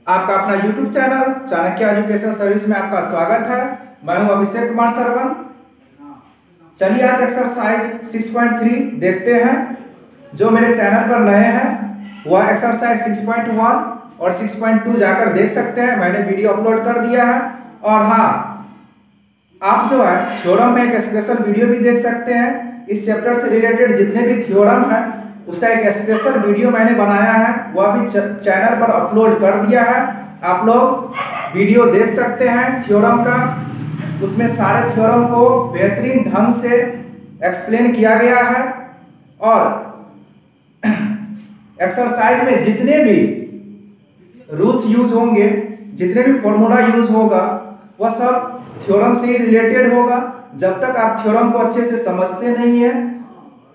आपका अपना YouTube channel Chanakya education service में आपका स्वागत है। मैं हूं अभिषेक कुमार सरवन। चलिए आज एक्सरसाइज 6.3 देखते हैं। जो मेरे चैनल पर नए हैं वह एक्सरसाइज 6.1 और 6.2 जाकर देख सकते हैं। मैंने वीडियो अपलोड कर दिया है। और हाँ, आप जो है थ्योरम में एक स्पेशल वीडियो भी देख सकते हैं। इस चैप्टर से रिलेटेड जितने भी थ्योरम है उसका एक स्पेशल वीडियो मैंने बनाया है, वह भी चैनल पर अपलोड कर दिया है। आप लोग वीडियो देख सकते हैं थ्योरम का। उसमें सारे थ्योरम को बेहतरीन ढंग से एक्सप्लेन किया गया है। और एक्सरसाइज में जितने भी रूल्स यूज होंगे, जितने भी फॉर्मूला यूज होगा, वह सब थ्योरम से रिलेटेड होगा। जब तक आप थ्योरम को अच्छे से समझते नहीं है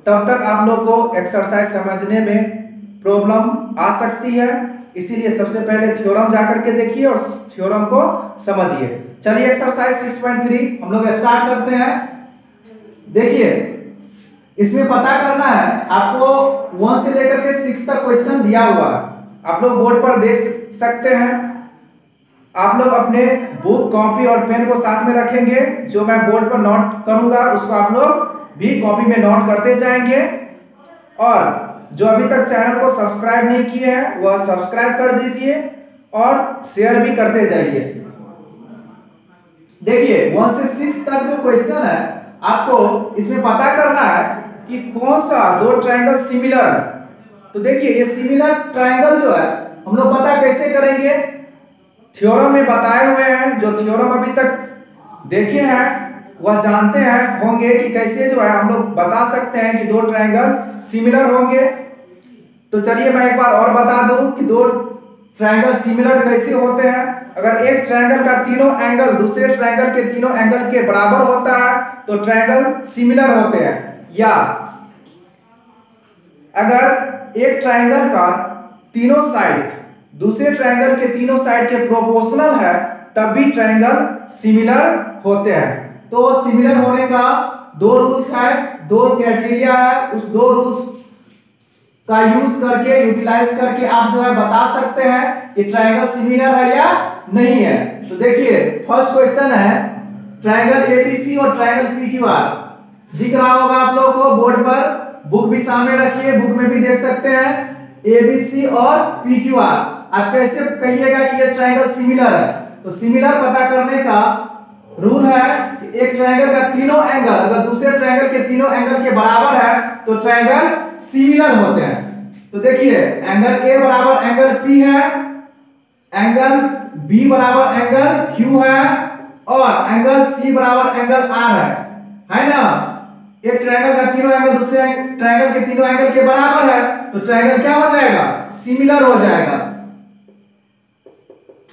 तब तक आप लोग को एक्सरसाइज समझने में प्रॉब्लम आ सकती है। इसीलिए सबसे पहले थ्योरम जाकर के देखिए और थ्योरम को समझिए। चलिए एक्सरसाइज 6.3 हम लोग स्टार्ट करते हैं। देखिए, इसमें पता करना है आपको 1 से लेकर के 6 तक क्वेश्चन दिया हुआ है। आप लोग बोर्ड पर देख सकते हैं। आप लोग अपने बुक, कॉपी और पेन को साथ में रखेंगे। जो मैं बोर्ड पर नोट करूंगा उसको आप लोग भी कॉपी में नोट करते जाएंगे। और जो अभी तक चैनल को सब्सक्राइब नहीं किए हैं वह सब्सक्राइब कर दीजिए और शेयर भी करते जाइए। देखिए 1 से 6 तक जो क्वेश्चन है आपको इसमें पता करना है कि कौन सा दो ट्रायंगल सिमिलर है। तो देखिए ये सिमिलर ट्रायंगल जो है हम लोग पता कैसे करेंगे, थ्योरम में बताए हुए हैं। जो थ्योरम अभी तक देखे हैं वह जानते हैं होंगे कि कैसे जो है हम लोग बता सकते हैं कि दो ट्रायंगल सिमिलर होंगे। तो चलिए मैं एक बार और बता दूं कि दो ट्रायंगल सिमिलर कैसे होते हैं। अगर एक ट्रायंगल का तीनों एंगल दूसरे ट्रायंगल के तीनों एंगल के बराबर होता है तो ट्रायंगल सिमिलर होते हैं। या अगर एक ट्रायंगल का तीनों साइड दूसरे ट्रायंगल के तीनों साइड के प्रोपोर्शनल है तब भी ट्रायंगल सिमिलर होते हैं। तो सिमिलर होने का दो रूल्स है, दो क्राइटेरिया है। उस दो रूल्स का यूज करके, यूटिलाइज करके आप जो है बता सकते हैं कि ट्रायंगल सिमिलर है या नहीं है। तो देखिए फर्स्ट क्वेश्चन है ट्रायंगल एबीसी और ट्रायंगल पीक्यूआर। दिख रहा होगा आप लोगों को बोर्ड पर, बुक भी सामने रखिए, बुक में भी देख सकते हैं एबीसी और पीक्यूआर। आप कैसे कहिएगा कि ये ट्रायंगल सिमिलर है। तो सिमिलर पता करने का रूल है कि एक ट्रायंगल का तीनों एंगल अगर दूसरे ट्रायंगल के तीनों एंगल के बराबर है तो ट्रायंगल सिमिलर होते हैं। तो देखिए एंगल ए बराबर एंगल पी है, एंगल बी बराबर एंगल क्यू है और एंगल सी बराबर एंगल आर है ना। एक ट्रायंगल का तीनों एंगल दूसरे ट्रायंगल के तीनों एंगल के बराबर है तो ट्रायंगल क्या हो जाएगा, सिमिलर हो जाएगा।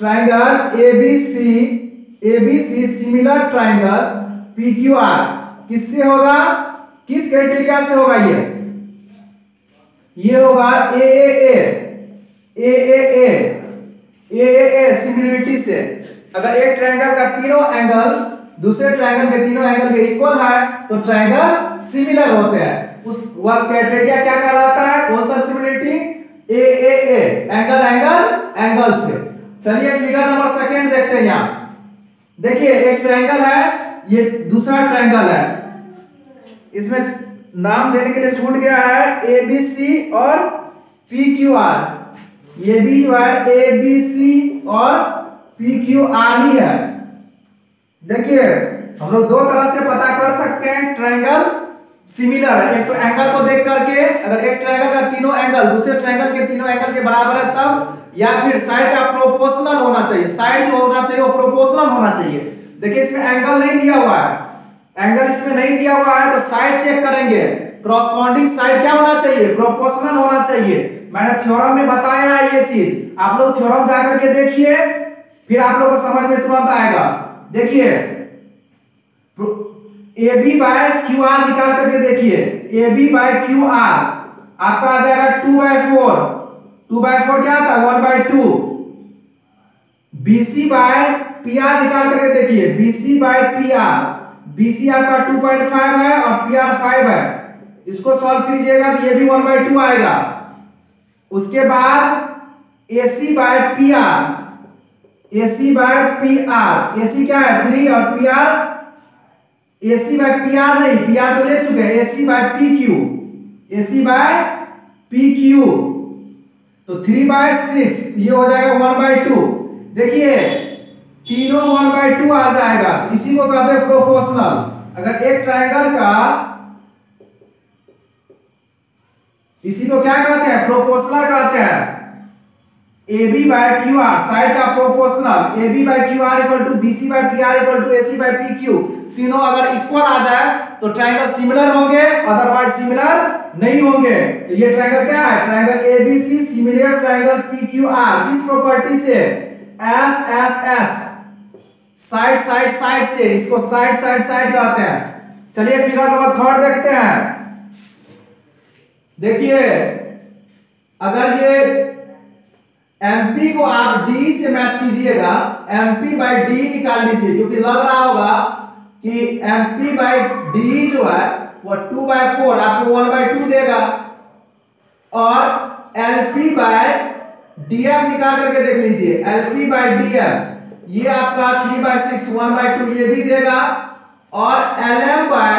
Triangle ABC similar triangle PQR किससे होगा, किस क्राइटेरिया से होगा, ये होगा एए सिमिलरिटी से। अगर एक ट्रायंगल का तीनों एंगल दूसरे ट्रायंगल के तीनों एंगल के इक्वल है तो ट्रायंगल सिमिलर होते हैं। उस वह क्राइटेरिया क्या कहलाता है, कौन सा सिमिलरिटी, एए एंगल से। चलिए फिगर नंबर सेकंड देखते हैं। यहां देखिए एक ट्रायंगल है, ये दूसरा ट्रायंगल है। इसमें नाम देने के लिए छूट गया है एबीसी और पीक्यूआर। ये भी जो है एबीसी और पीक्यूआर ही है। देखिए हम लोग दो तरह से पता कर सकते हैं ट्रायंगल सिमिलर है। एक तो एंगल को देख करके, अगर एक ट्रायंगल का तीनों एंगल दूसरे ट्रायंगल के तीनों एंगल के बराबर है तब, या फिर साइड का प्रोपोर्शनल होना चाहिए। साइड जो होना चाहिए वो प्रोपोर्शनल होना चाहिए। देखिए इसमें एंगल नहीं दिया हुआ है, एंगल इसमें नहीं दिया हुआ है तो साइड चेक करेंगे। क्रॉसपॉन्डिंग साइड क्या होना चाहिए, प्रोपोर्शनल होना चाहिए। मैंने थ्योरम में बताया है ये चीज। आप लोग थ्योरम जाकर के देखिए फिर आप लोगों को समझ में तुरंत आएगा। देखिए AB बाय QR निकाल करके देखिए, AB बाय QR आपका आ जाएगा 2/4। 2/4 क्या था, 1/2। BC बाय PR निकाल करके देखिए, BC बाय PR, BC आपका 2.5 है और PR 5 है। इसको सॉल्व कीजिएगा तो ये भी 1/2 आएगा। उसके बाद AC by PR, AC by PR। AC क्या है 3 और PR AC बाय PR नहीं, PR तो ले चुके हैं, AC by PQ, AC by PQ तो 3/6 ये हो जाएगा 1/2। देखिए तीनों 1/2 आ जाएगा, इसी को कहते हैं प्रोपोर्शनल। अगर एक ट्रायंगल का, इसी को क्या कहते हैं प्रोपोर्शनल कहते हैं। AB बाय QR साइड का proportional, AB by QR equal to BC by PR equal to AC by PQ, तीनों अगर इक्वल आ जाए तो ट्रायंगल सिमिलर होंगे, अदरवाइज सिमिलर नहीं होंगे। तो ये ट्रायंगल क्या है, triangle ABC similar triangle PQR किस प्रॉपर्टी से, SSS साइड साइड साइड से, इसको साइड साइड साइड कहते हैं। चलिए फिगर नंबर 3 देखते हैं। देखिए अगर ये MP को आप D से मैच कीजिएगा, MP बाय D निकाल लीजिए, क्योंकि लग रहा होगा कि MP बाय D जो है वो 2/4 आपको 1/2 देगा, और LP बाय DF निकाल करके देख लीजिए, LP बाय DF ये आपका 3/6 1/2 ये भी देगा, और LM बाय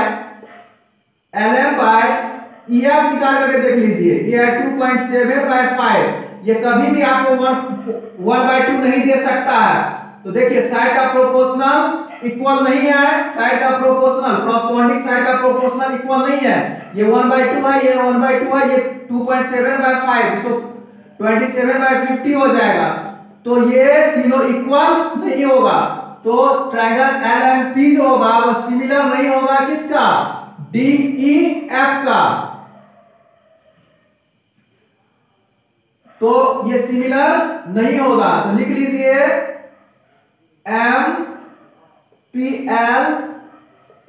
EF निकाल करके देख लीजिए, ये है 2.7/5, ये कभी भी आपको 1/2 नहीं दे सकता है। तो देखिए साइड का प्रोपोर्शनल इक्वल नहीं है, साइड का प्रोपोर्शनल कॉरस्पॉन्डिंग साइड का प्रोपोर्शनल इक्वल नहीं है, ये 1/2 है, ये 1/2 है, ये 2.7/5, इसको 27/50 हो जाएगा। तो ये तीनों इक्वल नहीं होगा, तो ट्रायंगल LMP जो होगा वो सिमिलर नहीं होगा किसका, DEF का। तो ये सिमिलर नहीं होगा, तो लिख लीजिए MPL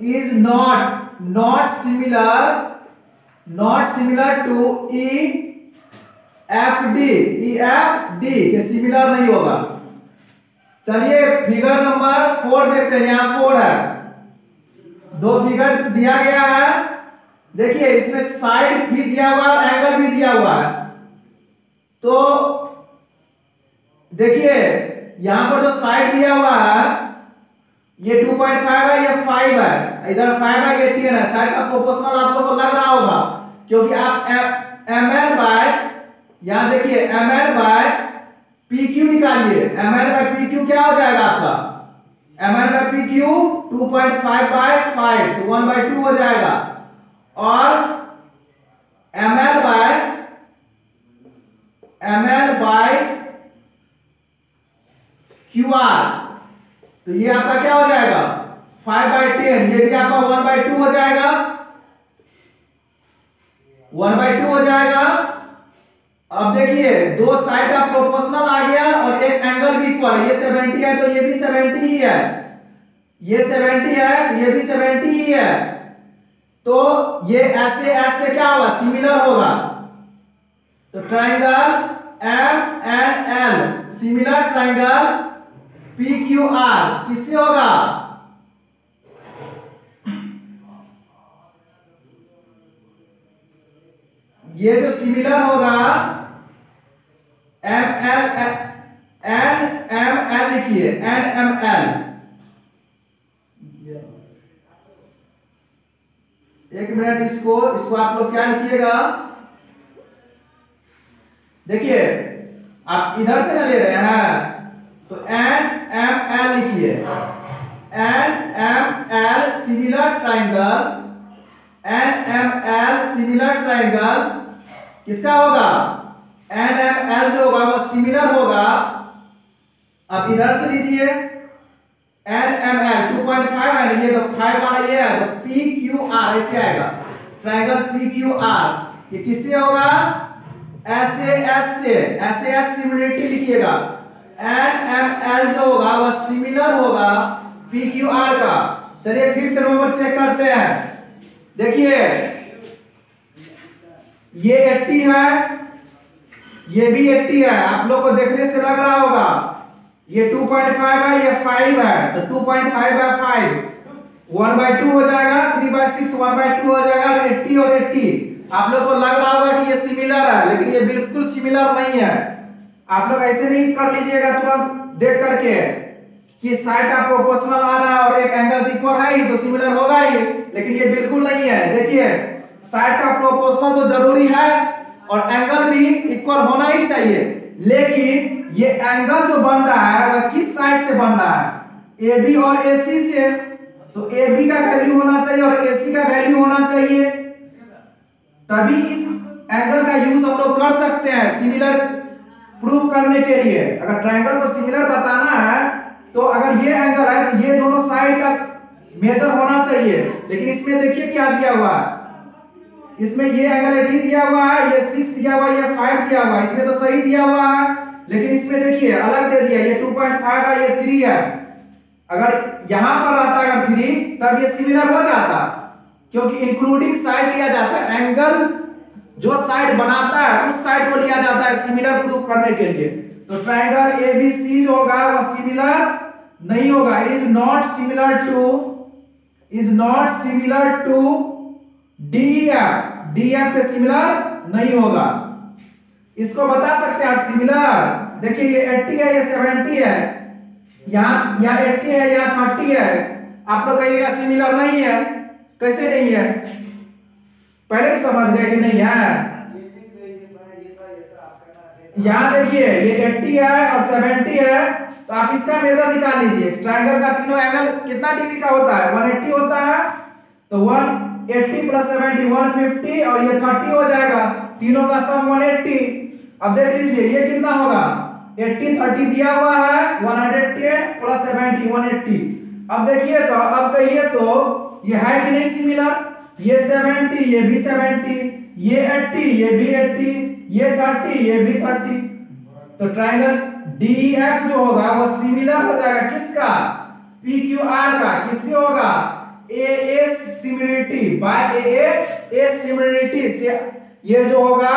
is not similar to EFD के सिमिलर नहीं होगा। चलिए फिगर नंबर 4 देखते हैं, यहां 4 है, 2 फिगर दिया गया है। देखिए इसमें साइड भी दिया हुआ है, एंगल भी दिया हुआ है। तो देखिए यहां पर जो साइड दिया हुआ है ये 2.5 है, ये 5 है, इधर 5 है, ये 10 है। साइड का प्रोपोर्शनल आप लोगों को लग रहा होगा, क्योंकि आप ML बाय, यहां देखिए ML बाय PQ निकालिए, ML बाय PQ क्या हो जाएगा आपका, ML बाय PQ 2.5/5 तो 1/2 हो जाएगा, और ML बाय QR तो ये आपका क्या हो जाएगा 5/10, ये भी आपका 1/2 हो जाएगा, 1/2 हो जाएगा। अब देखिए दो साइड का प्रोपोर्शनल आ गया और एक एंगल भी इक्वल है, ये 70 है तो ये भी 70 ही है, ये 70 है, ये भी 70 ही है, तो ये ऐसे क्या होगा, सिमिलर होगा। तो triangle MNL similar triangle PQR किससे होगा, ये जो सिमिलर होगा NML लिखिए, NML, एक मिनट, इसको आप लोग क्या लिखिएगा, देखिए आप इधर से ना ले रहे हैं तो NML लिखिए, NML similar triangle, NML similar triangle किसका होगा, NML जो होगा वो सिमिलर होगा। अब इधर से लीजिए NML 2.5 है, ये तो 5 वाला ये है, तो PQR ऐसे आएगा, ट्रायंगल PQR ये किससे होगा, SAS से, SAS सिमिलरिटी लिखिएगा, NML जो होगा वो सिमिलर होगा PQR का। चलिए 5th नंबर चेक करते हैं। देखिए ये 80 है, ये भी 80 है, आप लोग को देखने से लग रहा होगा ये 2.5 है, ये 5 है, तो 2.5/5 1/2 हो जाएगा, 3/6 1/2 हो जाएगा, 80 और 80 आप लोग को लग रहा होगा कि ये सिमिलर है, लेकिन ये बिल्कुल सिमिलर नहीं है। आप लोग ऐसे नहीं कर लीजिएगा तुरंत देख करके है कि साइड का प्रोपोर्शनल आ रहा है और एक एंगल इक्वल है ही तो सिमिलर होगा ही, लेकिन ये बिल्कुल नहीं है। देखिए साइड का प्रोपोर्शनल तो जरूरी है और एंगल भी इक्वल होना ही चाहिए, लेकिन ये एंगल जो बन रहा है वह किस साइड से बन रहा है? AB और AC से। तो AB का वैल्यू होना चाहिए और AC का वैल्यू होना चाहिए, तभी इस एंगल का यूज हम लोग कर सकते हैं सिमिलर प्रूव करने के लिए। अगर ट्रायंगल को सिमिलर बताना है तो अगर ये एंगल है तो ये दोनों साइड का मेजर होना चाहिए, लेकिन इसमें देखिए क्या दिया हुआ है, इसमें ये एंगल 80 दिया हुआ है, ये 6 दिया हुआ है, ये 5 दिया हुआ है, इसमें तो सही दिया हुआ है, लेकिन इसमें देखिए अलग दे दिया, ये 2.5 है, ये 3 है। अगर यहां पर आता अगर 3 तब ये सिमिलर हो जाता, क्योंकि इंक्लूडिंग साइड लिया जाता है, एंगल जो साइड बनाता है उस साइड को लिया जाता है सिमिलर प्रूफ करने के लिए। तो ट्रायंगल ABC जो होगा वह सिमिलर नहीं होगा, is not similar to DF, DF पे सिमिलर नहीं होगा। इसको बता सकते हैं आप सिमिलर, देखिए ये 80 है, ये 70 है, यहाँ 80 है, यहाँ 30 है, आप लोग कहिएगा सिमिलर नहीं है, कैसे नहीं है? पहले ही समझ गए कि नहीं है। यहाँ देखिए ये 80 है और 70 है, तो आप इसका मेजर निकाल लीजिए। ट्रायंगल का तीनों एंगल कितना डिग्री का होता है? 180 होता है, तो 180 प्लस 70 150 और ये 30 हो जाएगा, तीनों का सम 180। अब देख लीजिए ये कितना होगा, 80 30 दिया हुआ है, 110 प्लस 70 180। अब देखिए तो अब कहिए तो ये है कि नहीं सिमिलर? ये 70 ये भी 70, ये 80 ये भी 80, ये 30 ये भी 30। तो ट्रायंगल DF जो होगा वो सिमिलर हो जाएगा किसका? PQR का। किससे होगा? AA similarity by AA similarity से ये जो होगा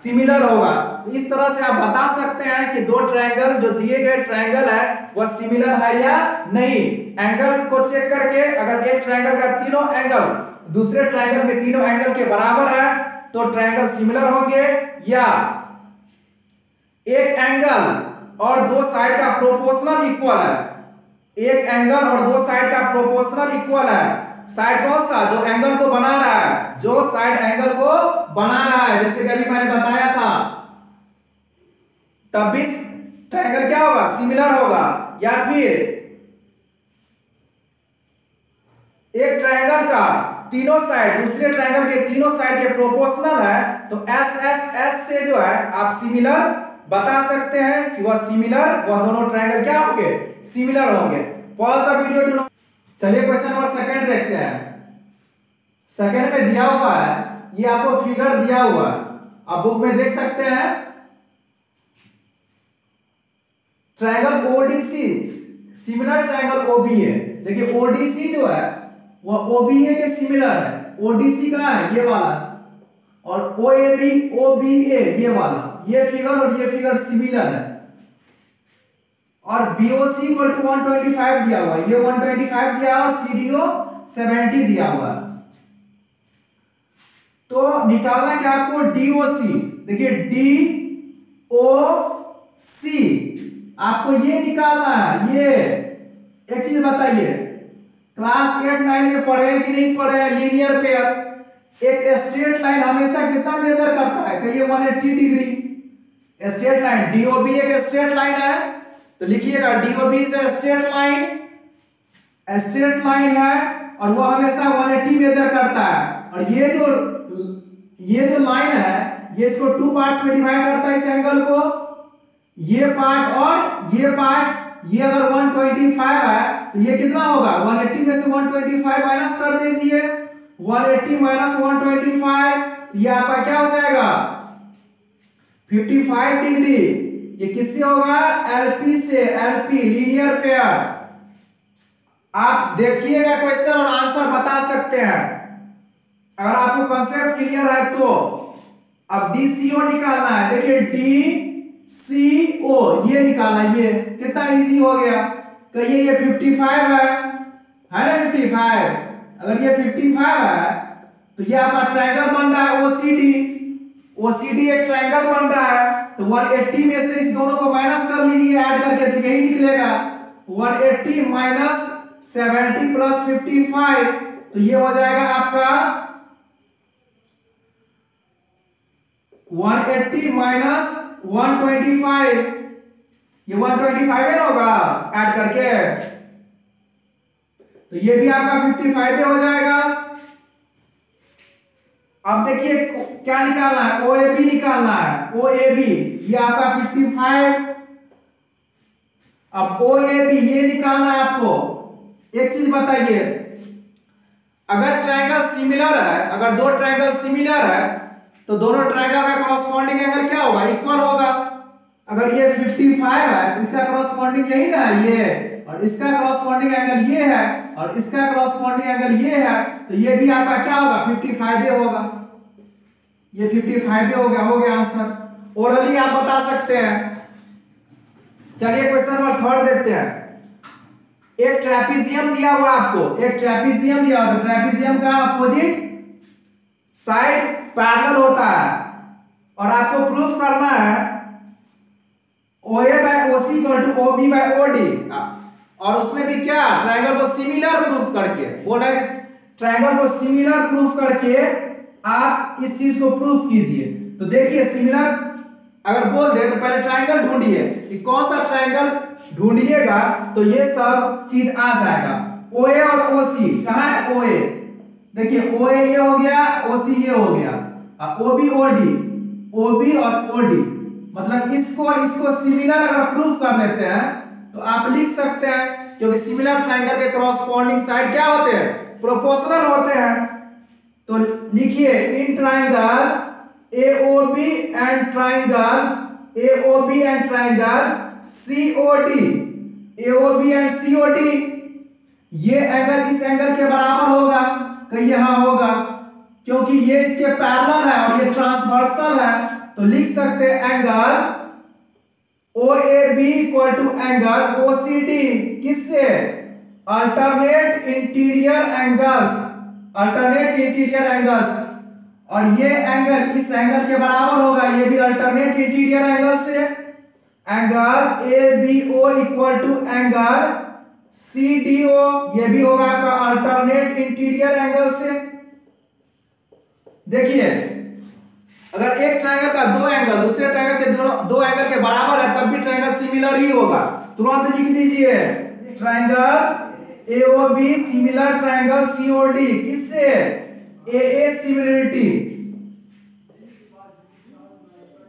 सिमिलर होगा। तो इस तरह से आप बता सकते हैं कि दो ट्रायंगल जो दिए गए ट्रायंगल है वह सिमिलर है या नहीं। एंगल को चेक करके अगर एक ट्रायंगल का तीनों एंगल दूसरे ट्रायंगल में तीनों एंगल के बराबर है तो ट्रायंगल सिमिलर होंगे, या एक एंगल और दो साइड का प्रोपोर्शनल इक्वल है, एक एंगल और दो साइड का प्रोपोर्शनल इक्वल है। साइड कौन सा? जो एंगल को बना रहा है, जो साइड एंगल को बना रहा है, जैसे कि अभी मैंने बताया था, तब भी ट्रायंगल क्या होगा? सिमिलर होगा। या फिर एक ट्रायंगल का तीनों साइड दूसरे ट्रायंगल के तीनों साइड के प्रोपोर्शनल है, तो S से जो है आप सिमिलर बता सकते हैं कि वह सिमिलर, वह दोनों ट्रायंगल क्या होंगे? सिमिलर होंगे। Pause the video. चलिए क्वेश्चन नंबर सेकंड देखते हैं। सेकंड में दिया हुआ है, ये आपको फिगर दिया हुआ है, आप बुक में देख सकते हैं। Triangle ODC similar triangle OBA। देखिए ODC जो है वह OBA के सिमिलर है। ODC कहाँ है? ये वाला, और OBA ये वाला, ये फिगर और ये फिगर सिमिलर है। और BOC इक्वल टू 125 दिया हुआ है, ये 125 दिया और CDO 70 दिया हुआ है। तो निकालना क्या आपको? DOC। देखिए DOC आपको ये निकालना है। ये एक चीज बताइए, क्लास 8 9 में पढ़े हैं कि नहीं पढ़े हैं? लीनियर पेयर एक स्ट्रेट लाइन हमेशा कितना मेजर करता है? कहिए 180 डिग्री। स्ट्रेट लाइन DOB एक स्ट्रेट लाइन है, तो लिखिएगा DOB इज स्ट्रेट लाइन है और वो हमेशा 180 मेजर करता है। और ये जो लाइन है ये इसको 2 पार्ट्स में डिवाइड करता है, इस एंगल को, ये पार्ट और ये पार्ट। ये अगर 125 है तो ये कितना होगा? 180 में से 125 माइनस कर दीजिए, 180 माइनस 125, ये आपका क्या हो जाएगा? 55 डिग्री। ये किससे होगा? LP से। LP linear pair. आप देखिएगा क्वेश्चन और आंसर बता सकते हैं अगर आपको कंसेप्ट क्लियर है तो। अब DCO निकालना है। देखिए DCO ये निकालना, ये कितना इजी हो गया। कहिए ये 55 है ना? 55। अगर ये 55 है तो ये आपका ट्रायंगल बन रहा है OCD। OCD एक ट्रायंगल बन रहा है। तो 180 में से इस दोनों को माइनस कर लीजिए ऐड करके, तो यही निकलेगा 180 माइनस 70 प्लस 55, तो ये हो जाएगा आपका 180 माइनस 125, ये 125 है ना होगा ऐड करके, तो ये भी आपका 55 पे हो जाएगा। अब देखिए क्या निकालना है, OAB निकालना है, OAB ये आपका 55। अब OAB ये निकालना है आपको। एक चीज बताइए, अगर ट्रायंगल सिमिलर है, अगर दो ट्रायंगल सिमिलर है तो दोनों ट्रायंगल का कॉरस्पॉन्डिंग एंगल क्या होगा, इक्वल होगा। अगर ये 55 है तो इसका कॉरस्पॉन्डिंग यही ना है ये, और इसका कॉरस्पॉन्डिंग एंगल ये है, और इसका कॉरस्पॉन्डिंग एंगल ये है, तो ये भी आपका क्या होगा 55 पे होगा, ये 55 पे हो गया आंसर। ओरली आप बता सकते हैं। चलिए क्वेश्चन नंबर 3 देखते हैं। एक ट्रेपीजियम दिया हुआ आपको, एक ट्रेपीजियम दिया हुआ, तो ट्रेपीजियम का अपोजिट साइड पैरेलल होता है, और आपको प्रूफ करना है OA by OC equal to OB by OD, और उसमें भी क्या ट्रायंगल को सिमिलर प्रूफ करके, बोला है ट्रायंगल को सिमिलर प्रूफ करके आप इस चीज को प्रूफ कीजिए। तो देखिए सिमिलर अगर बोल दे तो पहले ट्रायंगल ढूंढिए कि कौन सा ट्रायंगल ढूंढिएगा तो ये सब चीज आ जाएगा। OA और OC कहां है, OA देखिए OA ये हो गया, OC ये हो गया, OB OD, OB और OD, मतलब इसको और इसको सिमिलर अगर प्रूफ कर लेते हैं तो आप लिख सकते हैं, क्योंकि सिमिलर ट्रायंगल के कॉरस्पॉन्डिंग साइड क्या होते हैं, प्रोपोर्शनल होते हैं। तो लिखिए in triangle AOB and triangle AOB and triangle COD, AOB and COD, ये एंगल इस एंगल के बराबर होगा, कहीं यहां होगा, क्योंकि ये इसके पैरेलल है और ये ट्रांसवर्सल है। तो लिख सकते हैं angle OAB equal to angle OCD, किससे, alternate interior angles, alternate interior angles, और ये एंगल इस एंगल के बराबर होगा, ये भी अल्टरनेट इंटीरियर एंगल से। Angle ABO equal to angle CDO, ये भी होगा आपका अल्टरनेट इंटीरियर एंगल से। देखिए अगर एक ट्रायंगल का दो एंगल दूसरे ट्रायंगल के दो एंगल के बराबर है तब भी ट्रायंगल सिमिलर ही होगा। तुरंत लिख दीजिए triangle AOB similar triangle COD, किससे, AA सिमिलरिटी,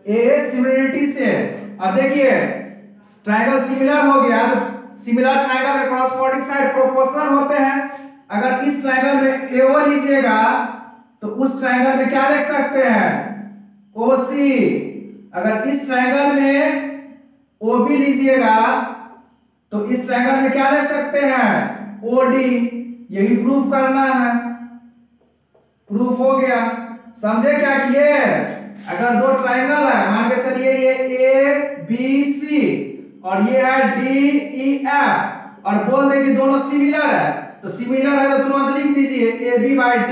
AA सिमिलरिटी से। अब देखिए ट्रायंगल सिमिलर हो गया, सिमिलर ट्रायंगल के कॉरस्पॉन्डिंग साइड प्रोपोर्शनल होते हैं। अगर इस ट्रायंगल में AO लीजिएगा तो उस ट्रायंगल में क्या लिख सकते हैं, OC। अगर इस ट्रायंगल में OB लीजिएगा तो इस ट्रायंगल में क्या ले सकते हैं, OD। यही प्रूफ करना है, प्रूफ हो गया। समझे क्या किए, अगर दो ट्रायंगल है मान के चलिए ये ABC और ये है DEF, और बोल दे कि दोनों सिमिलर है, तो सिमिलर है तो तुरंत लिख दीजिए AB by D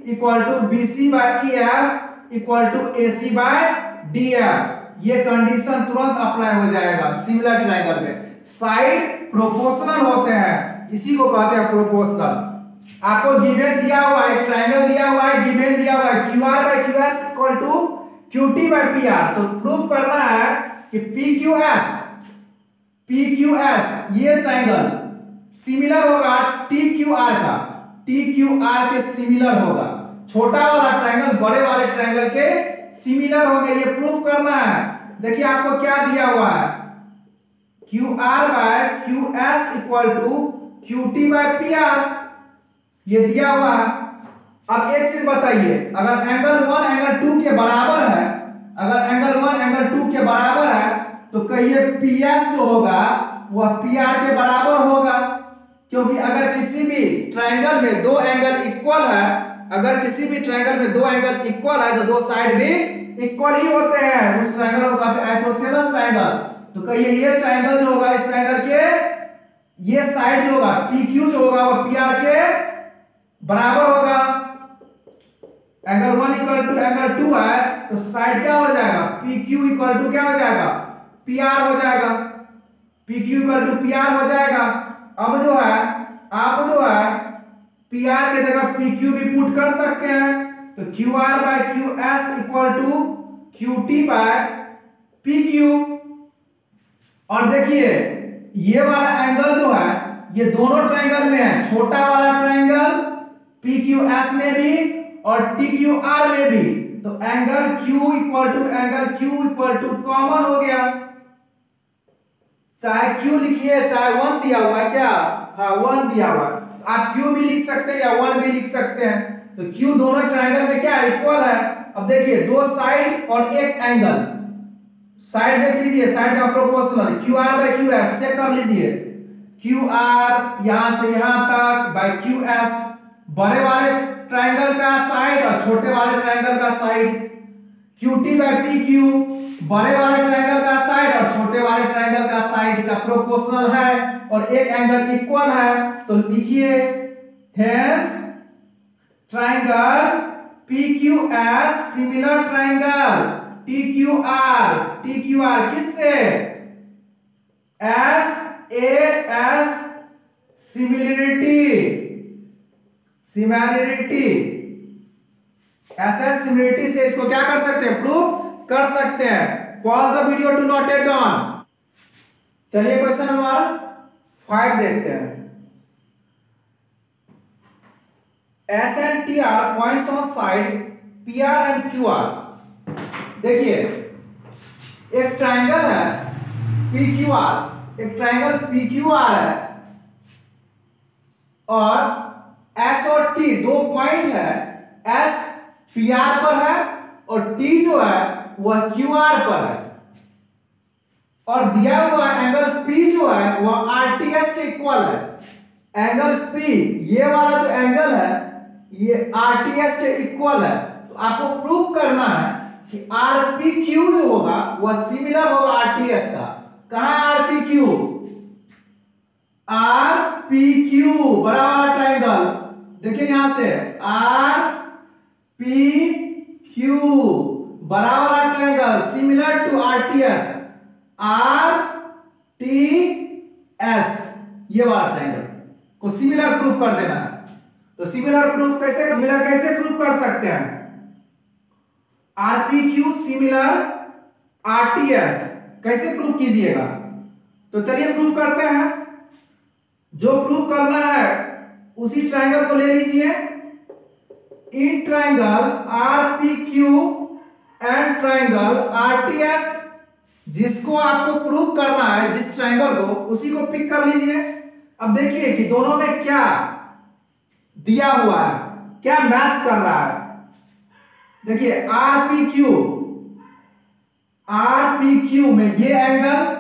equal to BC by EF equal to AC by DF। ये कंडीशन तुरंत अप्लाई हो जाएगा सिमिलर ट्रायंगल में। साइड प्रोपोर्शनल होते हैं, इसी को कहते हैं प्रोपोर्शनल। आपको गिवन दिया हुआ है, ट्रायंगल दिया हुआ है, गिवन दिया हुआ है QR by QS equal to QT by PR, तो प्रूफ करना है कि PQS ये ट्रायंगल सिमिलर होगा TQR का, TQR के सिमिलर होगा। छोटा वाला ट्रायंगल बड़े वाले ट्रायंगल के सिमिलर होंगे, ये प्रूफ करना है। देखिए आपको क्या दिया हुआ है, QR by QS equal to QT by PR, ये दिया हुआ है। अब एक चीज बताइए, अगर एंगल 1 एंगल 2 के बराबर है, अगर एंगल 1 एंगल 2 के बराबर है तो कहिए PS जो होगा वह PR के बराबर होगा, क्योंकि अगर किसी भी ट्रायंगल में दो एंगल इक्वल है, अगर किसी भी ट्रायंगल में दो एंगल इक्वल है तो दो साइड भी इक्वल ही होते हैं। उस ट्रायंगल को कहते हैं आइसोसेलेस ट्रायंगल। तो कहिए ये ट्रायंगल जो होगा, इस ट्रायंगल के ये साइड जो होगा PQ जो होगा वो PR के बराबर होगा। एंगल 1 इक्वल टू एंगल 2 है तो साइड क्या हो जाएगा, पी क्यू इक्वल टू क्या हो जाएगा, पी आर हो जाएगा, P Q equal to P R हो जाएगा। अब जो है आप जो है पी आर के जगह पी क्यू भी पुट कर सकते हैं, तो Q R by Q S equal to Q T by P Q. और देखिए ये वाला एंगल जो है ये दोनों ट्रायंगल में है, छोटा वाला ट्रायंगल पी क्यू एस में भी और टी क्यू आर में भी, तो angle Q equal to angle Q equal to common हो गया, चाहे Q लिखिए चाहे 1 दिया हुआ है क्या, हाँ 1 दिया हुआ है, आप Q भी लिख सकते हैं या 1 भी लिख सकते हैं, तो Q दोनों ट्रायंगल में क्या इक्वल है। अब देखिए दो साइड और एक एंगल, साइड देख लीजिए, साइड का proportional Q R by Q S check कर लीजिए, क्यू आर यहां से यहां तक बाय क्यू एस, बड़े वाले ट्रायंगल का साइड और छोटे वाले ट्रायंगल का side, Q T by P Q बड़े वाले ट्रायंगल का साइड और छोटे वाले ट्रायंगल का साइड का प्रोपोर्शनल है और एक एंगल इक्वल है, तो लिखिए hence triangle P Q S similar triangle T Q R किससे, S A S similarity SS similarity से इसको क्या कर सकते हैं, प्रूव कर सकते हैं। Pause the video to note it down. चलिए क्वेश्चन नंबर 5 देखते हैं। S and T are points on side P R and Q R. देखिए एक ट्रायंगल है पी क्यू आर, एक ट्रायंगल पी क्यू आर है और एस और टी दो पॉइंट है, एस पी आर पर है और टी जो है वह क्यू आर पर है, और दिया हुआ एंगल पी जो है वह आर टी एस से इक्वल है। एंगल पी ये वाला जो एंगल है ये आर टी एस से इक्वल है, तो आपको प्रूव करना है कि आर पी क्यू जो होगा वह सिमिलर होगा आर टी एस का। कहां है are P Q, are P Q बड़ा वाला ट्रायंगल, देखिए यहां से आर पी क्यू बड़ा वाला triangle similar to R T S, R T S ये वाला ट्रायंगल को सिमिलर प्रूफ कर देना है। तो सिमिलर कैसे प्रूफ कर सकते हैं, are P Q similar are T S कैसे प्रूफ कीजिएगा, तो चलिए प्रूफ करते हैं। जो प्रूफ करना है उसी ट्रायंगल को ले लीजिए, in triangle are P Q and triangle are T S, जिसको आपको प्रूफ करना है जिस ट्रायंगल को उसी को पिक कर लीजिए। अब देखिए कि दोनों में क्या दिया हुआ है, क्या मैच कर रहा है। देखिए आर पी क्यू में ये एंगल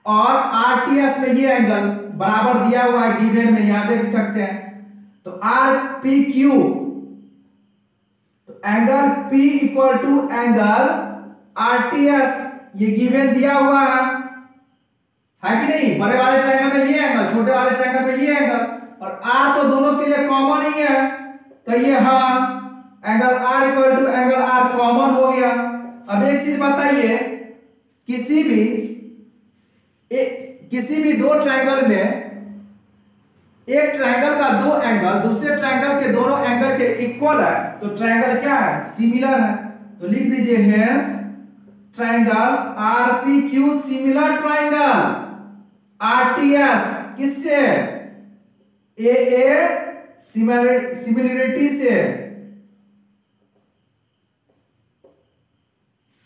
और आर टी एस में ये एंगल बराबर दिया हुआ है गिवन में, यहां देख सकते हैं। तो आर पी क्यू तो angle P equal to angle R T S ये गिवन दिया हुआ है कि नहीं। बड़े वाले ट्रायंगल में ये एंगल, छोटे वाले ट्रायंगल में ये एंगल, और R तो दोनों के लिए कॉमन ही है, कहिए हाँ angle R equal to angle R common हो गया। अब एक चीज बताइए, किसी भी दो ट्रायंगल में एक ट्रायंगल का दो एंगल दूसरे ट्रायंगल के दोनों एंगल के इक्वल है, तो ट्रायंगल क्या है, सिमिलर है। तो लिख दीजिए hence triangle RPQ similar triangle RTS किससे, ए सिमिलरिटी से।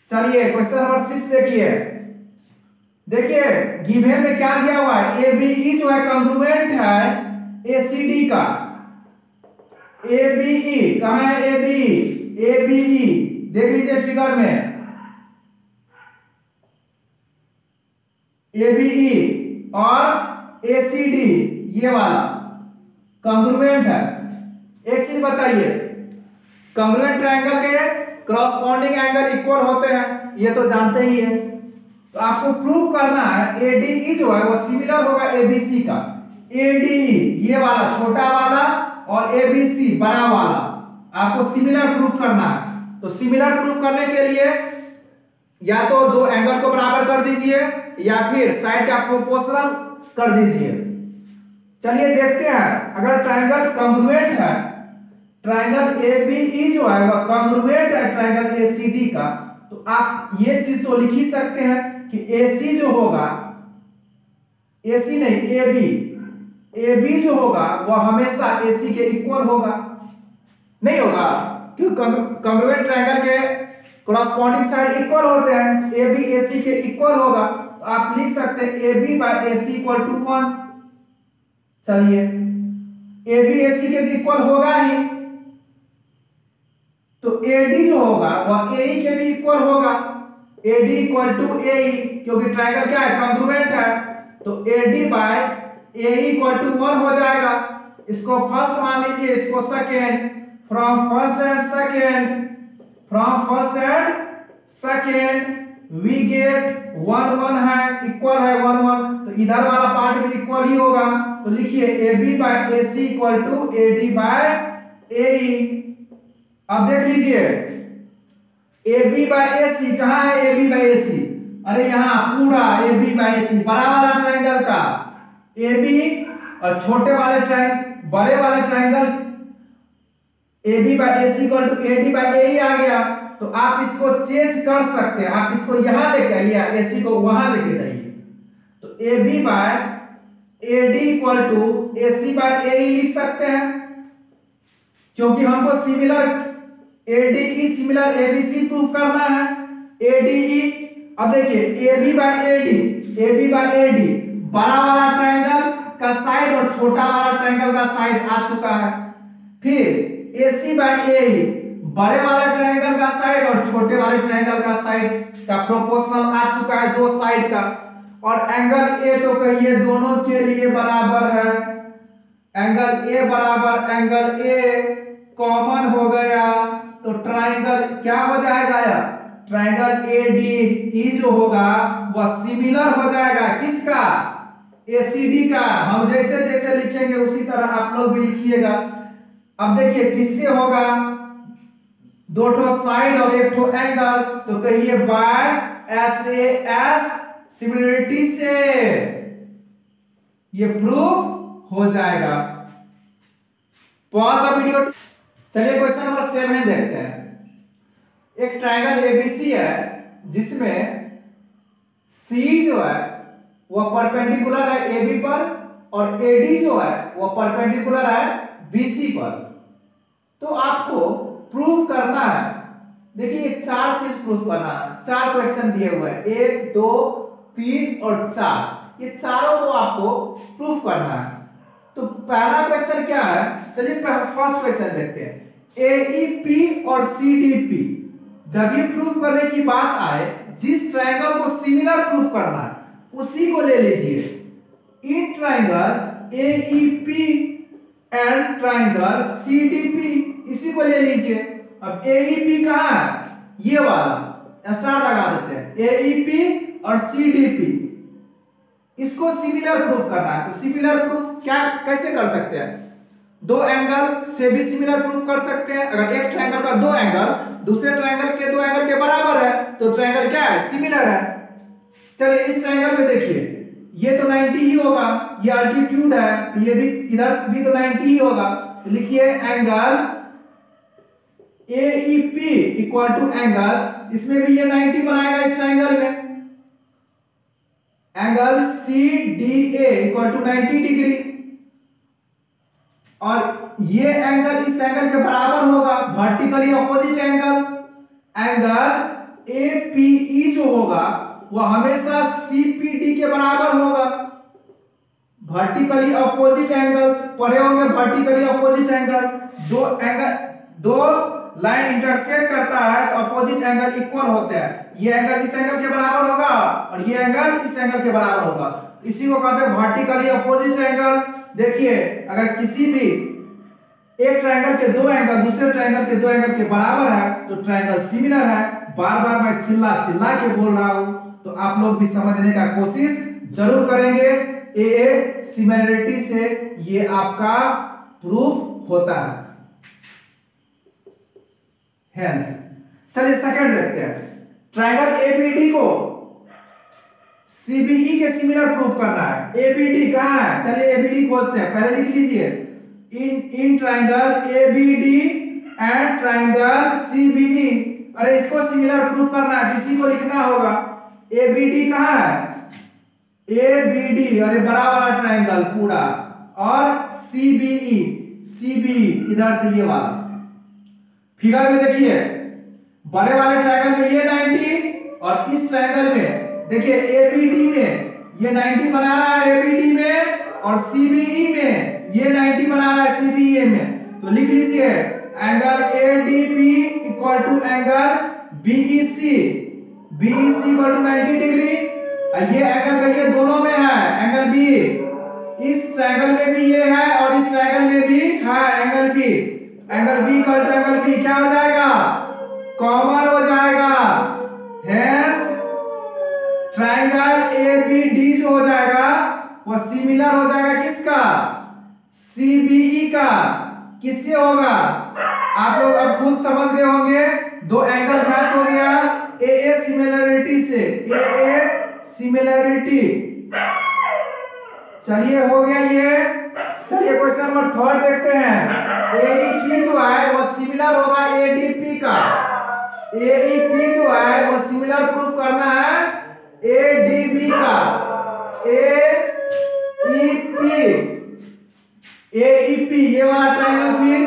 चलिए क्वेश्चन नंबर 6 देखिए गिवन में क्या दिया हुआ है, एबीई जो है कंग्रुएंट है एसीडी का। एबीई कहां है, एबीई देख लीजिए फिगर में, एबीई और एसीडी ये वाला कंग्रुएंट है। एक चीज बताइए, कंग्रुएंट ट्रायंगल के क्रॉसपोंडिंग एंगल इक्वल होते हैं, ये तो जानते ही हैं। तो आपको प्रूव करना है एडीई जो है वो सिमिलर होगा एबीसी का। एडीई ये वाला छोटा वाला और एबीसी बड़ा वाला, आपको सिमिलर प्रूफ करना है। तो सिमिलर प्रूफ करने के लिए या तो दो एंगल को बराबर कर दीजिए या फिर साइड का प्रोपोर्शनल कर दीजिए। चलिए देखते हैं, अगर ट्रायंगल कॉन्ग्रुएंट है, ट्रायंगल एबीई जो है वह कॉन्ग्रुएंट है ट्रायंगल एसीडी का, तो आप ये चीज तो लिख ही सकते हैं कि एसी जो होगा, एसी नहीं एबी जो होगा वह हमेशा एसी के इक्वल होगा, नहीं होगा? क्योंकि कॉन्ग्रुएंट ट्रायंगल के कॉरस्पॉन्डिंग साइड इक्वल होते हैं, ए बी ए सी के इक्वल होगा, तो आप लिख सकते हैं A B by A C equal to 1। चलिए ए बी ए सी के इक्वल होगा ही, तो ए डी जो होगा वह ए ई के भी इक्वल होगा, A D equal to A E, क्योंकि ट्रायंगल क्या है, कॉन्ग्रुएंट है, तो A D by A E equal to 1 हो जाएगा। इसको फर्स्ट मान लीजिए, इसको second, from first and second we get 1 1 है, इक्वल है 1 1, तो इधर वाला पार्ट भी इक्वल ही होगा, तो लिखिए A B by A C equal to A D by A E. अब देख लीजिए ए बी बाई ए सी कहाँ है, ए बी बाई ए सी, अरे यहाँ पूरा ए बी बाई ए सी बड़ा वाला ट्रायंगल का ए बी और छोटे वाले बड़े वाले triangle A B by A C equal to A D by A E आ गया। तो आप इसको चेंज कर सकते हैं, आप इसको यहां लेके आइए, ए सी को वहां लेके जाइए, तो A B by A D equal to A C by A E लिख सकते हैं, क्योंकि हमको similar A D E similar A B C prove करना है। ए डी ई, अब देखिए A B by A D बड़ा वाला ट्रायंगल का साइड और छोटा वाला ट्रायंगल का साइड आ चुका है। फिर ए सी बाई ए ई बड़े वाले ट्रायंगल का साइड और छोटे वाले ट्रायंगल का साइड का प्रोपोर्शनल आ चुका है दो साइड का, और एंगल ए तो कहिए दोनों के लिए बराबर है, एंगल ए बराबर एंगल ए कॉमन हो गया, तो ट्रायंगल क्या हो जाएगा यार, ट्रायंगल ए डी ई जो होगा वह सिमिलर हो जाएगा किसका, एसीडी का। हम जैसे जैसे लिखेंगे उसी तरह आप लोग भी लिखिएगा। अब देखिए किससे होगा, दो ठो साइड और एक ठो एंगल, तो कहिए by S A S similarity से ये प्रूफ हो जाएगा। Pause the video. चलिए क्वेश्चन नंबर 7 देखते हैं। एक ट्रायंगल एबीसी है जिसमें सी जो है वह परपेंडिकुलर है एबी पर और एडी जो है वह परपेंडिकुलर है बीसी पर। तो आपको प्रूव करना है, देखिए 4 चीज प्रूव करना है, 4 क्वेश्चन दिए हुए हैं, 1 2 3 और 4, ये चारों को आपको प्रूव करना है। तो पहला क्वेश्चन क्या है, चलिए फर्स्ट क्वेश्चन देखते हैं। एईपी और सीडीपी, जब ये प्रूव करने की बात आए, जिस ट्रायंगल को सिमिलर प्रूव करना है उसी को ले लीजिए। In triangle AEP and triangle CDP, इसी को ले लीजिए। अब एईपी कहाँ है, ये वाला स्टार लगा देते हैं, एईपी और सीडीपी, इसको सिमिलर प्रूफ करना है। तो सिमिलर प्रूफ क्या कैसे कर सकते हैं, दो एंगल से भी सिमिलर प्रूफ कर सकते हैं। अगर एक ट्रायंगल का दो एंगल दूसरे ट्रायंगल के दो एंगल के बराबर है तो ट्रायंगल क्या है, सिमिलर है। चलिए इस ट्रायंगल में देखिए, ये तो 90 ही होगा, ये अल्टीट्यूड है, तो ये भी इधर भी तो 90 ही होगा। तो लिखिए angle AEP equal to angle, इसमें भी ये 90 बनाएगा इस ट्रायंगल में, angle CDA equal to 90 degree, और ये एंगल इस एंगल के बराबर होगा, vertically opposite angle. Angle APE जो होगा वह हमेशा सीपीडी के बराबर होगा। वर्टिकली अपोजिट एंगल्स पढ़े होंगे, वर्टिकली अपोजिट एंगल, दो लाइन इंटरसेक्ट करता है तो अपोजिट एंगल इक्वल होते हैं। ये एंगल इस एंगल के बराबर होगा और ये एंगल इस एंगल के बराबर होगा, इसी को कहते हैं वर्टिकली अपोजिट एंगल। देखिए अगर किसी भी एक ट्रायंगल के दो एंगल दूसरे ट्रायंगल के दो एंगल के बराबर है तो ट्रायंगल सिमिलर है। बार बार मैं चिल्ला चिल्ला के बोल रहा हूं, तो आप लोग भी समझने का कोशिश जरूर करेंगे। ए सिमिलरिटी से ये आपका प्रूफ होता है। हेंस। चलिए सेकंड देखते हैं, ट्रायंगल एबीडी को सीबीई के सिमिलर प्रूफ करना है। एबीडी कहाँ है, चलिए एबीडी खोजते हैं, पहले लिख लीजिए in triangle ABD and triangle CBE. अरे इसको सिमिलर प्रूफ करना है, किसी को लिखना होगा। एबीडी कहाँ है, एबीडी अरे बड़ा वाला ट्रायंगल पूरा, और सीबीई, सीबीई इधर से ये वाला। फिगर में देखिए बड़े वाले ट्रायंगल में ये 90 और इस ट्रायंगल में देखिए एबीडी में ये 90 बना रहा है एबीडी में, और सीबीई में ये 90 बना रहा है सीबीई में। तो लिख लीजिए angle ADB equal to angle BEC, BEC equal to 90 degree. ये एंगल कहिए दोनों में है एंगल बी, इस ट्रायंगल में भी ये है और इस ट्रायंगल में भी है angle B. Angle B equal to angle B क्या हो जाएगा, कॉमन हो जाएगा। हेंस ट्रायंगल एबीडी जो हो जाएगा वो सिमिलर हो जाएगा किसका, सीबीई का। किससे होगा, आप लोग अब खुद समझ गए होंगे, दो एंगल मैच हो गया ए सिमिलरिटी से, ए सिमिलरिटी। चलिए हो गया ये। चलिए क्वेश्चन नंबर 3 देखते हैं। एईपी जो है वो सिमिलर होगा एडीपी का, एईपी जो है वो सिमिलर प्रूफ करना है एडीबी का। एईपी ये वाला ट्रायंगल फिर,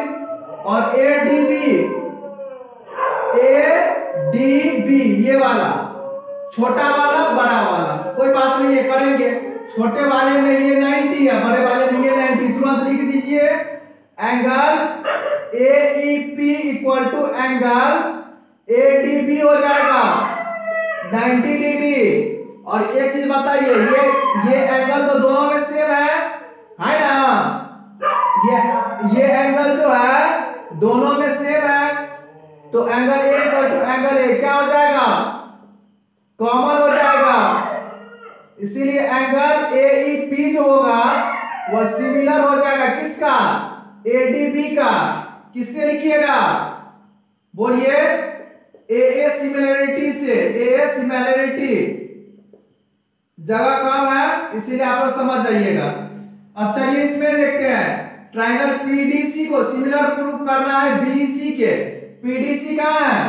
और एडीबी, एडीबी ये वाला, छोटा वाला बड़ा वाला, कोई बात नहीं है करेंगे। छोटे वाले में ये 90 है, बड़े वाले में ये 90, तुरंत लिख दीजिए angle AEP equal to angle ADB हो जाएगा 90 डिग्री। और एक चीज बताइए, ये एंगल तो दोनों में सेम है ना, ये एंगल जो है दोनों में सेम है, तो angle A equal to angle A क्या हो जाएगा, कॉमन हो जाएगा। इसीलिए एंगल एईपी जो होगा वह सिमिलर हो जाएगा किसका, एडीबी का। किससे लिखिएगा, बोलिए ए सिमिलरिटी से, ए सिमिलरिटी जगह कम है इसीलिए आप लोग समझ जाइएगा। अब चलिए इसमें देखते हैं, ट्रायंगल पीडीसी को सिमिलर प्रूफ करना है बीईसी के। पीडीसी कहाँ है,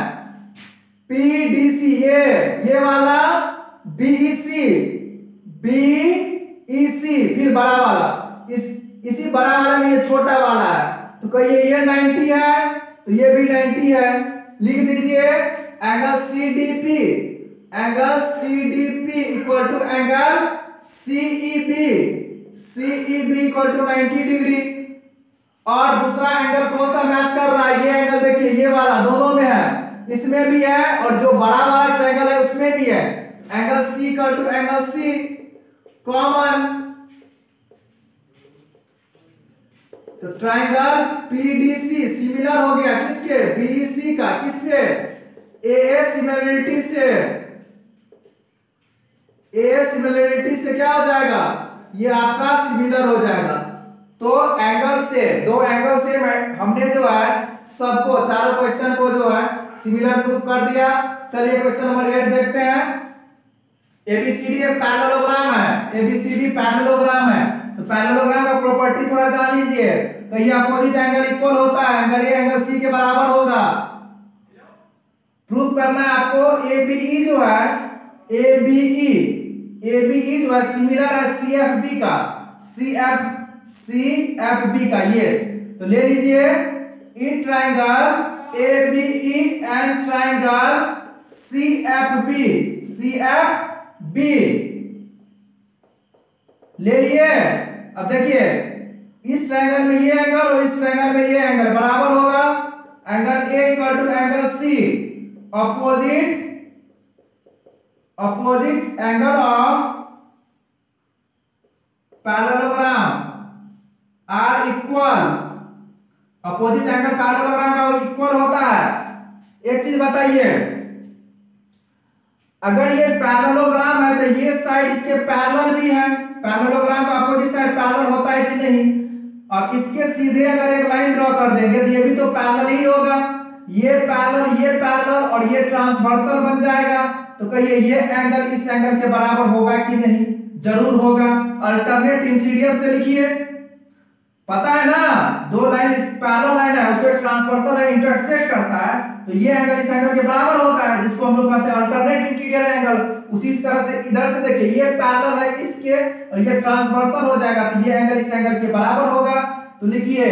पीडीसी ये वाला, बीईसी, बीईसी फिर बड़ा वाला, इसी बड़ा वाला में ये छोटा वाला है, तो कहिए ये 90 है तो ये भी 90 है। लिख दीजिए angle CDP, angle CDP equal to angle CEB, CEB equal to 90 degree. और दूसरा एंगल कौन सा मैच कर रहा है, ये एंगल देखिए ये वाला दोनों में है, इसमें भी है और जो बड़ा वाला ट्रायंगल है उसमें भी है। Angle C equal to angle C common, तो ट्रायंगल पीडीसी सिमिलर हो गया किसके, बीईसी का। किससे, ए सिमिलरिटी से। ए सिमिलरिटी से क्या हो जाएगा, ये आपका सिमिलर हो जाएगा। तो एंगल से, दो एंगल से हमने जो है सबको, चारों क्वेश्चन को जो है सिमिलर प्रूफ कर दिया। चलिए क्वेश्चन नंबर 8 देखते हैं। एबीसीडी एक पैरेललोग्राम है, एबीसीडी पैरेललोग्राम है, तो पैरेललोग्राम का प्रॉपर्टी थोड़ा जान लीजिए। तो ये अपोजिट एंगल इक्वल होता है, एंगल ए एंगल सी के बराबर होगा। प्रूफ करना है आपको एबीई जो है, एबीई जो है सिमिलर है सीएफबी का, सीएफबी का ये। तो ले लीजिए in triangle ABE and triangle CFB, CFB ले लिए। अब देखिए इस ट्रायंगल में ये एंगल और इस ट्रायंगल में ये एंगल बराबर होगा। Angle A equal to angle C, opposite angle of parallelogram are equal, opposite angle parallelogram का इक्वल होता है। एक चीज बताइए, अगर ये पैरेललोग्राम है तो ये साइड इसके पैरेलल भी है, पैरेललोग्राम का अपोजिट साइड पैरेलल होता है कि नहीं। और इसके सीधे अगर एक लाइन ड्रॉ कर देंगे तो ये भी तो पैरेलल ही होगा। ये पैरेलल और ये ट्रांसवर्सल बन जाएगा। तो कहिए ये एंगल इस एंगल के बराबर होगा कि नहीं? जरूर होगा। अल्टरनेट इंटीरियर से लिखिए, पता है ना, दो लाइन पैरेलल लाइन है, उसमें ट्रांसवर्सल लाइन इंटरसेक्ट करता है, तो ये एंगल इस एंगल के बराबर होता है, जिसको हम लोग कहते हैं अल्टरनेट इंटीरियर एंगल। उसी तरह से इधर से देखिए, ये पैरेलल है इसके और ये ट्रांसवर्सल हो जाएगा, तो ये एंगल इस एंगल के बराबर होगा। तो लिखिए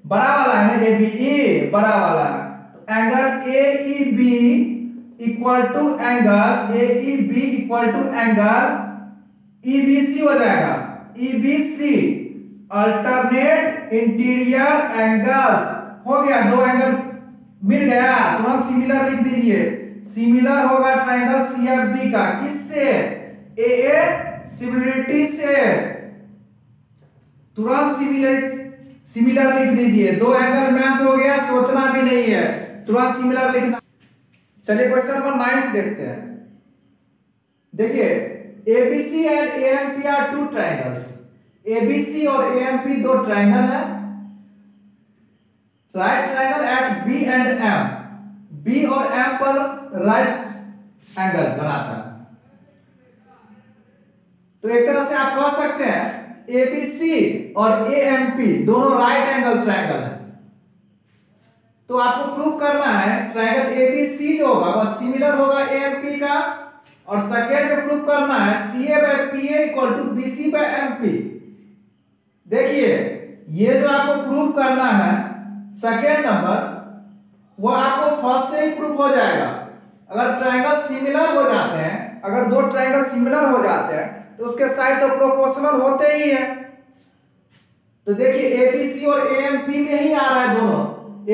बड़ा वाला है ना, ABE बड़ा वाला, तो angle AEB equal to angle EBC हो जाएगा। EBC अल्टरनेट इंटीरियर एंगल्स हो गया, दो एंगल मिल गया, तुरंत सिमिलर लिख दीजिए। सिमिलर होगा ट्रायंगल CFB का, किससे? AA सिमिलरिटी से, तुरंत सिमिलर लिख दीजिए। दो एंगल मैच हो गया, सोचना भी नहीं है, तुरंत सिमिलर लिखना। चलिए क्वेश्चन नंबर 9 देखते हैं। देखिए ABC and AMP are two triangles. ABC और AMP दो ट्रायंगल है। Right triangle at B and M, B और M पर राइट एंगल बनाता है। तो एक तरह से आप कह सकते हैं ABC और AMP दोनों राइट एंगल ट्रायंगल है। तो आपको प्रूव करना है ट्रायंगल ABC जो होगा वह सिमिलर होगा AMP का, और सेकेंड में प्रूव करना है CA by PA equal to BC by MP। देखिए ये जो आपको प्रूव करना है सेकेंड नंबर, वो आपको फर्स्ट से ही प्रूव हो जाएगा। अगर ट्रायंगल सिमिलर हो जाते हैं, अगर दो ट्रायंगल सिमिलर हो जाते हैं तो उसके साइड तो प्रोपोर्शनल होते ही है। तो देखिए ABC और AMP में ही आ रहा है, दोनों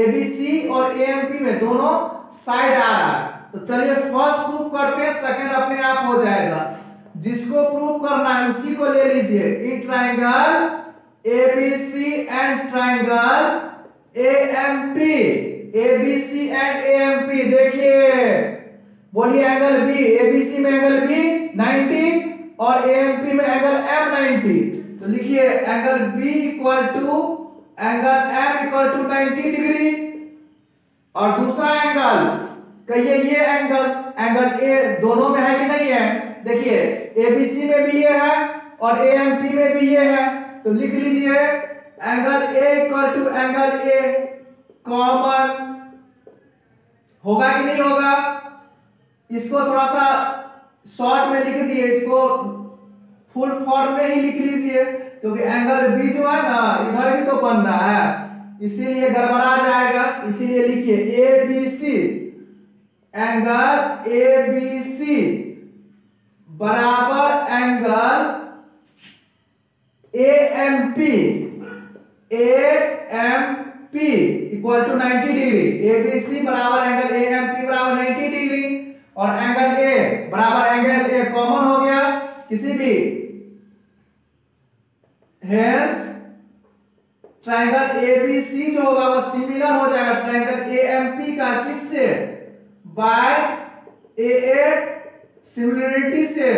ABC और AMP में दोनों साइड आ रहा है। तो चलिए फर्स्ट प्रूफ करते हैं, सेकंड अपने आप हो जाएगा। जिसको प्रूफ करना है उसी को ले लीजिए। In triangle ABC and triangle AMP, ABC and AMP, देखिए बोलिए एंगल B, ABC में एंगल B 90 और AMP में एंगल M 90। तो लिखिए angle B equal to angle M equal to 90 degree. और दूसरा एंगल कहिए ये एंगल A दोनों में है कि नहीं है? देखिए ABC में भी ये है और AMP में भी ये है। तो लिख लीजिए angle A equal to angle A common होगा कि नहीं होगा? इसको थोड़ा सा शॉर्ट में लिख दिए, इसको फुल फॉर्म में ही लिख लीजिए, क्योंकि एंगल B जो है ना इधर भी तो बन रहा है, इसीलिए गड़बड़ा जाएगा। इसीलिए लिखिए ABC, एंगल ABC बराबर angle AMP equal to 90 degree. ABC बराबर एंगल AMP बराबर 90 डिग्री और एंगल A बराबर एंगल A कॉमन हो गया किसी भी। हेंस ट्रायंगल ABC जो होगा वो सिमिलर हो जाएगा ट्रायंगल AMP का, किससे? बाय AA सिमिलरिटी से।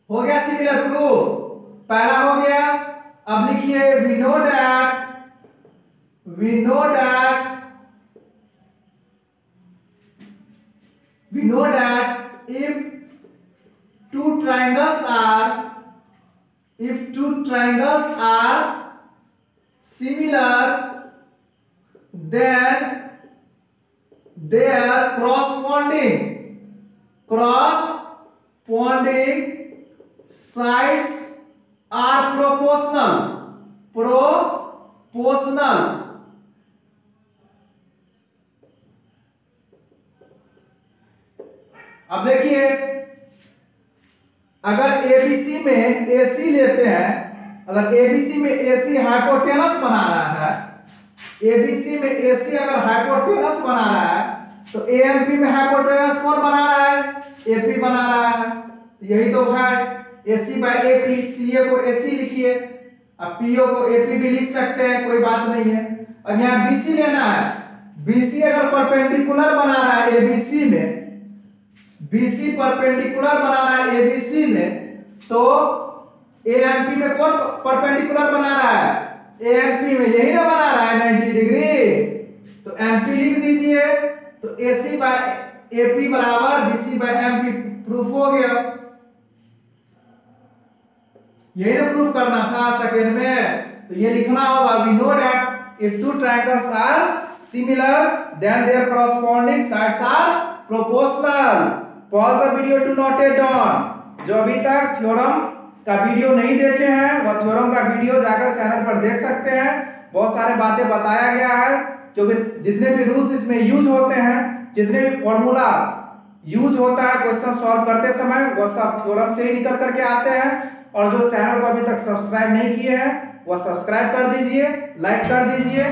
हो गया सिमिलर प्रूफ, पहला हो गया। अब लिखिए we know that if two triangles are similar, then their corresponding sides are proportional। अब देखिए अगर ABC में AC लेते हैं, अगर ABC में AC हाइपोटेनस बना रहा है, ABC में AC अगर हाइपोटेनस बना रहा है तो AMP में हाइपोटेनस कौन बना रहा है? AP बना रहा है। यही तो है AC by AP। CA को AC लिखिए, अब PO को AP भी लिख सकते हैं, कोई बात नहीं है। अब यहाँ BC लेना है, BC अगर परपेंडिकुलर बना रहा है ABC में, BC परपेंडिकुलर बना रहा है ABC में, तो AMP में कौन परपेंडिकुलर बना रहा है? एएमपी में यही ना बना रहा है 90 डिग्री, तो एमपी लिख दीजिए। तो एसी बाय एपी बराबर बीसी बाय एमपी प्रूफ हो गया। यही ना प्रूफ करना था सेकंड में। तो ये लिखना होगा we know that if two triangles are similar then their corresponding sides are proportional. Pause the video to note it down. जो अभी तक थ्योरम का वीडियो नहीं देखे हैं वह थ्योरम का वीडियो जाकर चैनल पर देख सकते हैं। बहुत सारे बातें बताया गया है, क्योंकि जितने भी रूल्स इसमें यूज होते हैं, जितने भी फॉर्मूला यूज होता है क्वेश्चन सॉल्व करते समय, वह सब थ्योरम से ही निकल करके आते हैं। और जो चैनल को अभी तक सब्सक्राइब नहीं किए हैं वह सब्सक्राइब कर दीजिए, लाइक कर दीजिए।